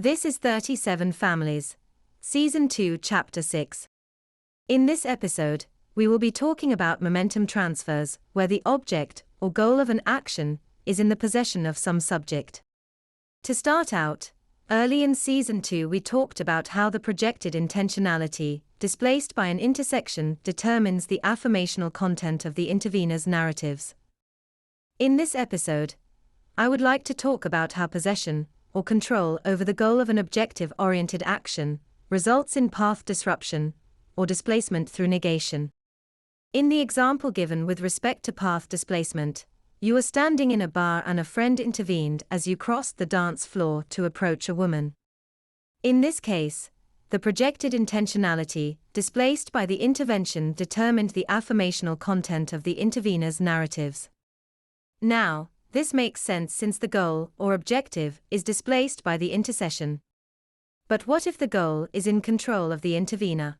This is 37 Families, Season 2, Chapter 6. In this episode, we will be talking about momentum transfers, where the object or goal of an action is in the possession of some subject. To start out, early in Season 2 we talked about how the projected intentionality, displaced by an intersection, determines the affirmational content of the intervener's narratives. In this episode, I would like to talk about how possession, or control over the goal of an objective-oriented action, results in path disruption, or displacement through negation. In the example given with respect to path displacement, you were standing in a bar and a friend intervened as you crossed the dance floor to approach a woman. In this case, the projected intentionality, displaced by the intervention, determined the affirmational content of the intervener's narratives. Now, this makes sense since the goal, or objective, is displaced by the intercession. But what if the goal is in control of the intervener?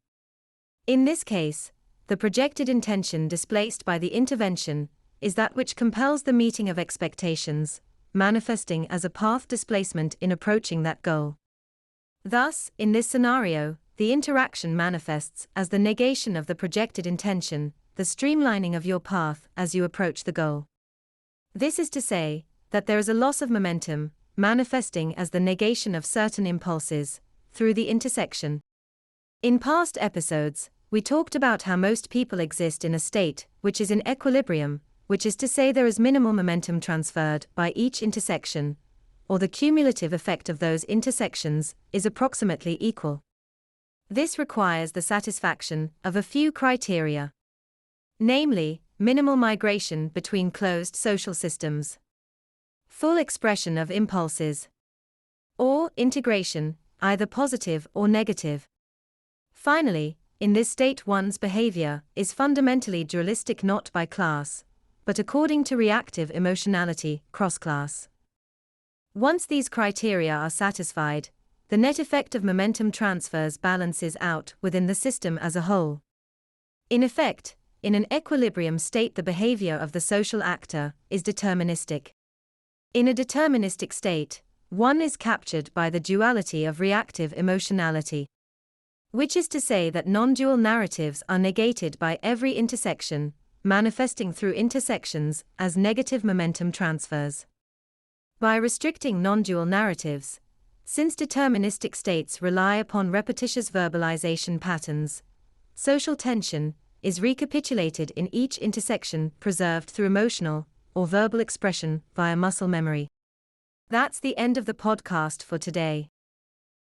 In this case, the projected intention displaced by the intervention is that which compels the meeting of expectations, manifesting as a path displacement in approaching that goal. Thus, in this scenario, the interaction manifests as the negation of the projected intention, the streamlining of your path as you approach the goal. This is to say, that there is a loss of momentum, manifesting as the negation of certain impulses, through the intersection. In past episodes, we talked about how most people exist in a state which is in equilibrium, which is to say there is minimal momentum transferred by each intersection, or the cumulative effect of those intersections is approximately equal. This requires the satisfaction of a few criteria. Namely, minimal migration between closed social systems, full expression of impulses, or integration, either positive or negative. Finally, in this state one's behavior is fundamentally dualistic, not by class, but according to reactive emotionality, cross-class. Once these criteria are satisfied, the net effect of momentum transfers balances out within the system as a whole. In effect, in an equilibrium state the behavior of the social actor is deterministic. In a deterministic state, one is captured by the duality of reactive emotionality, which is to say that non-dual narratives are negated by every intersection, manifesting through intersections as negative momentum transfers. By restricting non-dual narratives, since deterministic states rely upon repetitious verbalization patterns, social tension is recapitulated in each intersection, preserved through emotional or verbal expression via muscle memory. That's the end of the podcast for today.